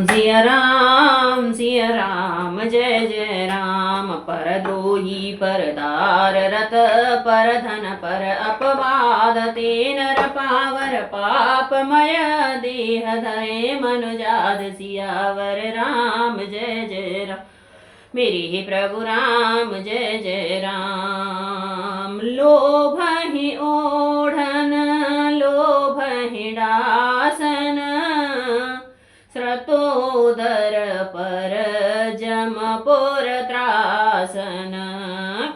सिया राम जय जय राम। परद्रोही परदार रत पर धन पर अपवाद ते नर पावर पापमय देह धरे मनुजाद सियावर राम जय जय राम। मेरे प्रभु राम जय जय राम। लोभ ही ओढ़न लोभ ही डासन स्रतोदर पर जमपुर त्रासन।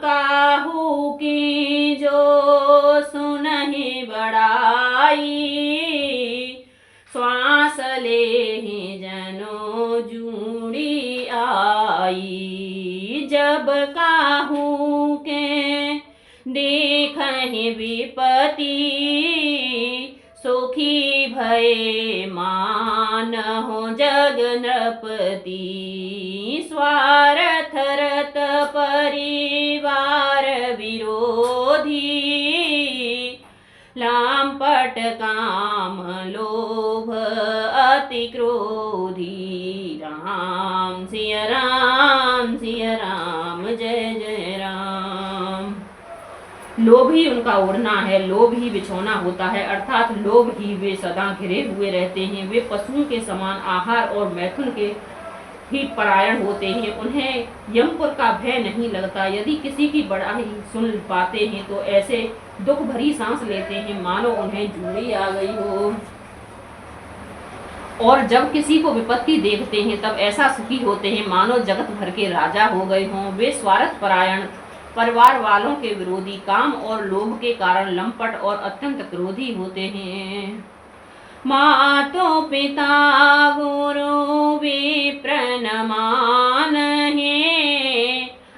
काहू की जो सुनहि बड़ाई श्वास ले ही जनो जूड़ी आई। जब काहू के देखहि विपति सुखी भये मान हो जग नृपति। स्वार्थ रत परिवार विरोधी लांपट काम लोभ अति क्रोधी। राम सिया राम जय जय राम। लोभ ही उनका उड़ना है, लोभ ही बिछोना होता है, अर्थात लोभ ही वे सदा घिरे हुए रहते हैं। वे पशुओं के समान आहार और मैथुन के ही परायण होते हैं। उन्हें यमपुर का भय नहीं लगता। यदि किसी की बड़ाई सुन पाते हैं तो ऐसे दुख भरी सांस लेते हैं मानो उन्हें जूड़ी आ गई हो। और जब किसी को विपत्ति देखते हैं तब ऐसा सुखी होते हैं मानो जगत भर के राजा हो गए हों। वे स्वार्थ परायण, परिवार वालों के विरोधी, काम और लोभ के कारण लंपट और अत्यंत क्रोधी होते हैं। मातो पिता गुरु विप्र न मानहि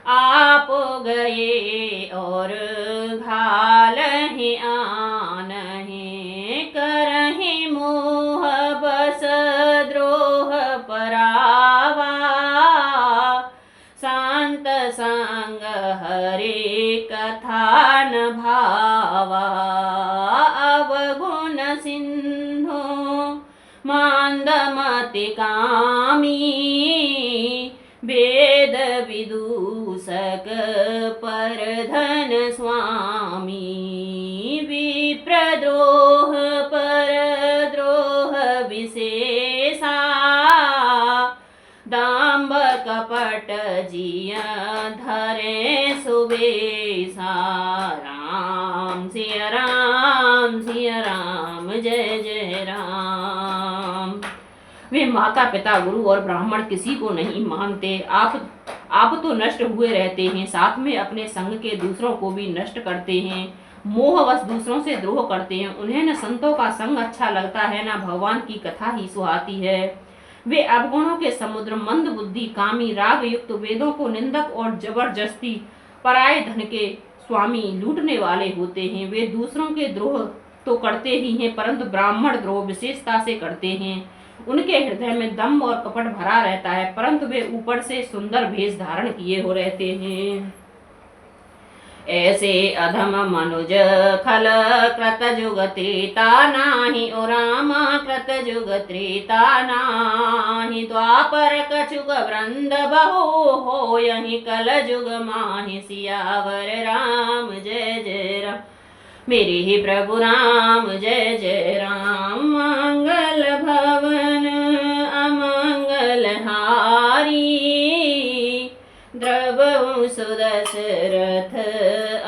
आप गए और घालहि आनहि। करहि मोह बस द्रोह परावा शांत संग हरे कथा न भावा। अवगुण सिंधु मांदमति कामी वेद विदूषक पर धन स्वामी। विप्रद्रोह पर द्रोह विशेषा दाम्ब कपट जिया धरे सुबेसा। राम सिया राम जय जय राम। वे माता पिता गुरु और ब्राह्मण किसी को नहीं मानते। आप तो नष्ट हुए रहते हैं, साथ में अपने संग के दूसरों को भी नष्ट करते हैं। मोहवश दूसरों से द्रोह करते हैं। उन्हें न संतों का संग अच्छा लगता है न भगवान की कथा ही सुहाती है। वे अवगुणों के समुद्र, मंद बुद्धि, कामी, राग युक्त, वेदों को निंदक और जबरदस्ती पराये धन के स्वामी, लूटने वाले होते हैं। वे दूसरों के द्रोह तो करते ही हैं परंतु ब्राह्मण द्रोह विशेषता से करते हैं। उनके हृदय में दम्भ और कपट भरा रहता है परंतु वे ऊपर से सुंदर भेष धारण किए हो रहते हैं। ऐसे अधम मनुज खल कृत जुग त्रेता नाही। ओ रामा कृत जुग त्रेता नाही। द्वापर कछुग वृंद बहु हो यही कल जुग माहि। सियावर राम जय जय राम। मेरे ही प्रभु राम जय जय राम। मंगल भवन अमंगल हारी द्रवहु सुदशरथ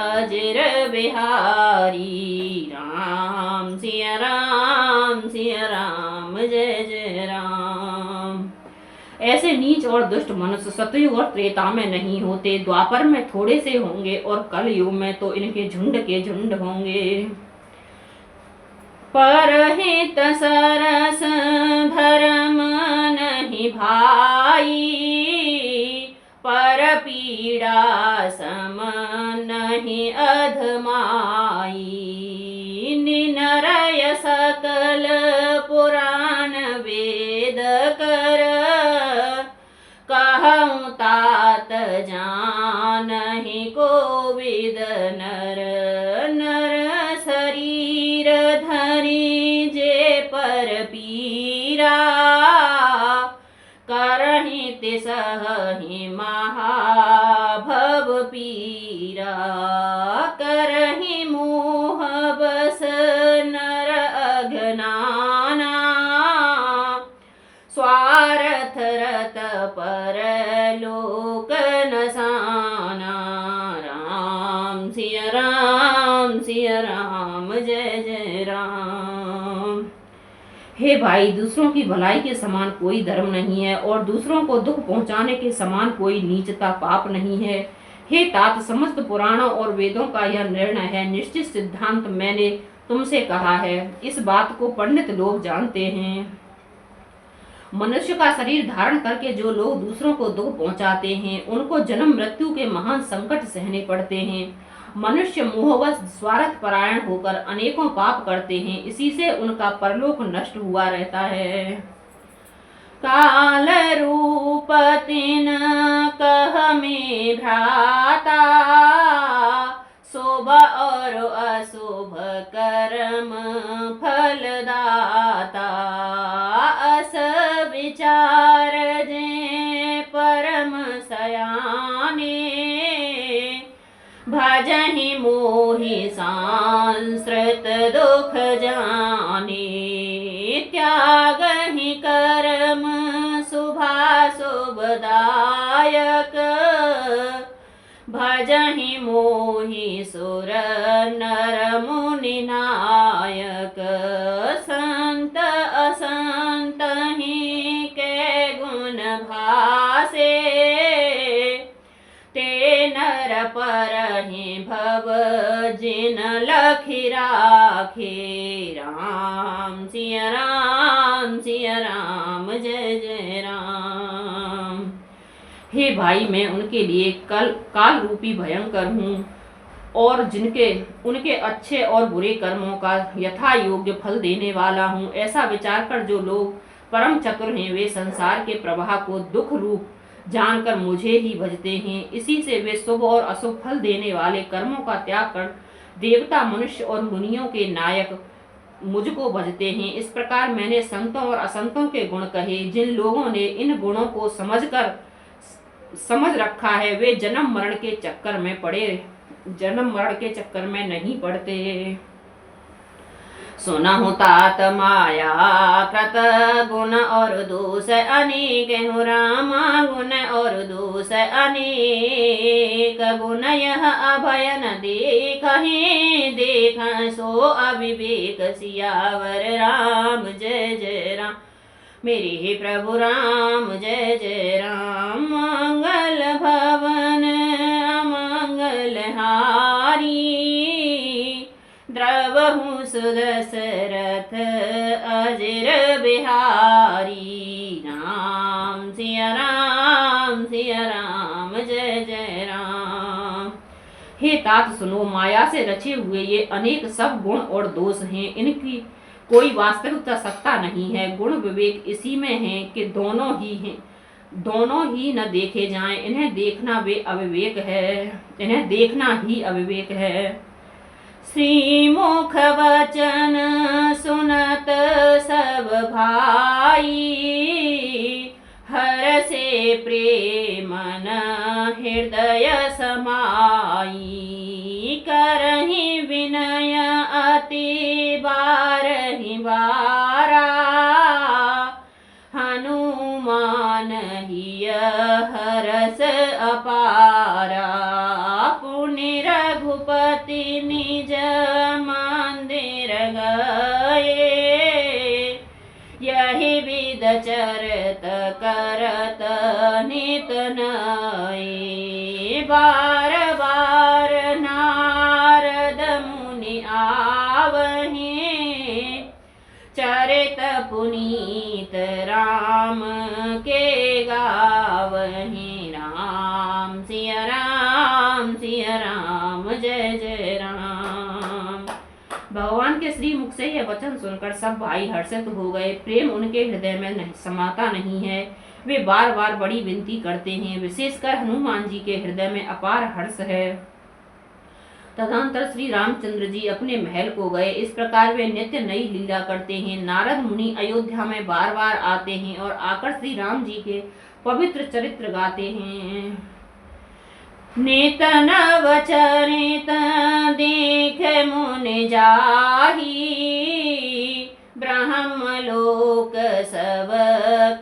अजर बिहारी। राम सिया राम जय जय राम। ऐसे नीच और दुष्ट मनुष्य सतयुग और त्रेता में नहीं होते। द्वापर में थोड़े से होंगे और कलयुग में तो इनके झुंड के झुंड होंगे। परहित सरस धर्म नहीं भाई पर पीड़ा सम नहीं अधमाई। निनरय सकल पुराण वेद कर कहूँ तात जानहि कोविद नर। नर शरीर धरि जे पर पीरा सहहि महाभव पीरा, करहि मोह बस नर अगनाना, स्वार्थ रत परलोक नसाना। राम सिया राम सिया राम, जय जय राम। हे भाई, दूसरों की भलाई के समान कोई धर्म नहीं है और दूसरों को दुख पहुंचाने के समान कोई नीचता पाप नहीं है। हे तात, समस्त पुराणों और वेदों का यह निर्णय है, निश्चित सिद्धांत मैंने तुमसे कहा है। इस बात को पंडित लोग जानते हैं। मनुष्य का शरीर धारण करके जो लोग दूसरों को दुख पहुंचाते हैं, उनको जन्म मृत्यु के महान संकट सहने पड़ते हैं। मनुष्य मोहवश स्वार्थ परायण होकर अनेकों पाप करते हैं, इसी से उनका परलोक नष्ट हुआ रहता है। काल रूप तिन कह में भ्राता, शुभ और अशुभ कर्म फलदाता, अस विचार जे परम सयाने, भजहि मोहि सांसृत दुख जाने, त्यागहि कर्म शुभाशुभदायक, भजहि मोहि सुर नर मुनि नायक, संत असंत ही के गुण भासे, ते नर परहि भव जिन लखि राखे। राम सिया राम, जय जय राम। हे भाई, मैं उनके लिए काल रूपी भयंकर हूँ और उनके अच्छे और बुरे कर्मों का यथा योग्य फल देने वाला हूँ। ऐसा विचार कर जो लोग परम चतुर हैं, वे संसार के प्रवाह को दुख रूप जानकर मुझे ही भजते हैं। इसी से वे शुभ और अशुभ फल देने वाले कर्मों का त्याग कर देवता, मनुष्य और मुनियों के नायक मुझको भजते हैं। इस प्रकार मैंने संतों और असंतों के गुण कहे। जिन लोगों ने इन गुणों को समझ रखा है, वे जन्म मरण के चक्कर में नहीं पड़ते। सुनहु तात माया कृत गुण और दोष अनेक हूँ, रामा गुण और दोष अनेक, गुण यह अभय न देख सो अविवेक सियावर। राम जय जय राम, मेरे हे प्रभु राम जय जय राम। मंगल भवन अमंगल हारी, द्रवहु सुदशरथ अजर बिहारी। राम सिया राम, जय जय राम। हे तात सुनो, माया से रचे हुए ये अनेक सब गुण और दोष हैं, इनकी कोई वास्तविकता सत्ता नहीं है। गुण विवेक इसी में है कि दोनों ही न देखे जाएं, इन्हें देखना ही अविवेक है। श्रीमुख वचन सुनत सब भाई, हर से प्रेमन हृदय समाई, करहि विनय अति बारहि बारा, हनुमान हिय हरस अपारा, पुण्य रघुपति निज मंदिर गए, यही विध चरत करत नित नये, बार बार नारद मुनि आवहि, चरित पुनीत राम के गावहि। राम सिया राम, जय जय राम। भगवान के श्री मुख से यह वचन सुनकर सब भाई हर्षित हो गए। प्रेम उनके हृदय में समाता नहीं है, वे बार बार बड़ी विनती करते हैं। विशेषकर हनुमान जी के हृदय में अपार हर्ष है। तदनंतर श्री रामचंद्र जी अपने महल को गए। इस प्रकार वे नित्य नई लीला करते हैं। नारद मुनि अयोध्या में बार बार आते हैं और आकर श्री राम जी के पवित्र चरित्र गाते हैं। नेत नव चरित देख मुनि जाहि, ब्रह्मलोक सब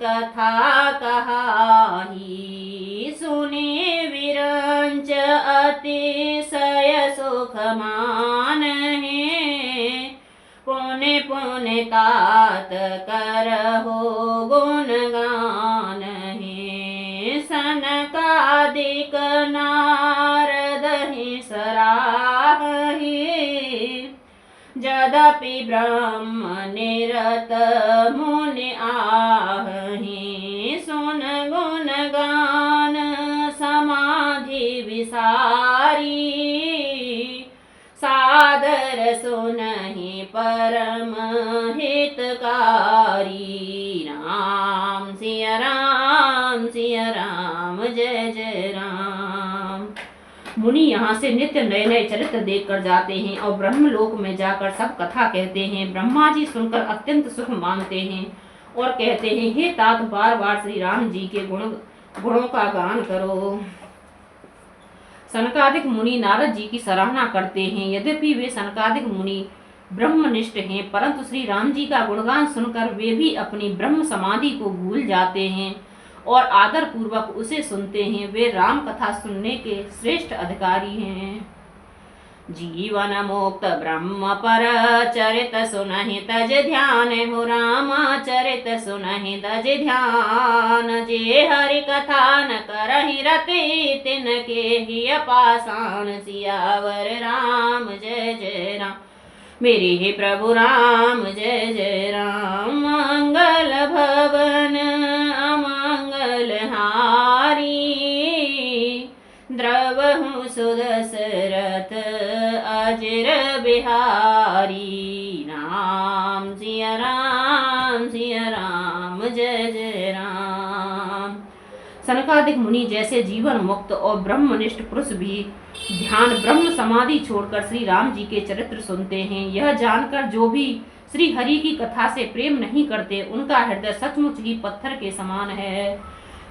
कथा कहाहि। सुने विरंच अतिशय सुख मानहि, पुण्य पुण्य तात करहो गुणगान है। सनकादिक नारद ही सराहि, यद्यपि ब्रह्म निरत मुनि आहहि। सुन गुण गान समाधि विसारी, सादर सुनहि परम हितकारी। राम सिया राम जय जय राम। मुनि यहाँ से नित्य नए नए चरित्र देखकर जाते हैं और ब्रह्मलोक में जाकर सब कथा कहते हैं। ब्रह्मा जी सुनकर अत्यंत सुख मानते हैं और कहते हैं, हे तात, बार बार श्री राम जी के गुणों का गान करो। सनकादिक मुनि नारद जी की सराहना करते हैं। यद्यपि वे सनकादिक मुनि ब्रह्मनिष्ठ हैं, परंतु श्री राम जी का गुणगान सुनकर वे भी अपनी ब्रह्म समाधि को भूल जाते हैं और आदर पूर्वक उसे सुनते हैं। वे राम कथा सुनने के श्रेष्ठ अधिकारी हैं। जीवन मुक्त ब्रह्म पर चरित सुनहि तज ध्यान हो, रामा चरित सुनहि तज ध्यान। जे हरि कथा न करहि रति, तिनके ही पाषाण। सियावर राम जय जय राम, मेरे हे प्रभु राम जय जय राम। मंगल भवन अमंगल हारी, द्रवहु सुदशरथ अजर बिहारी। राम सिया राम जय जय राम। सनकादिक मुनि जैसे जीवन मुक्त और ब्रह्मनिष्ठ पुरुष भी ध्यान ब्रह्म समाधि छोड़कर श्री राम जी के चरित्र सुनते हैं। यह जानकर जो भी श्री हरि की कथा से प्रेम नहीं करते, उनका हृदय सचमुच ही पत्थर के समान है।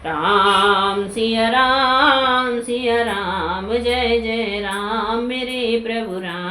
राम सिया राम जय जय राम, मेरे प्रभु राम।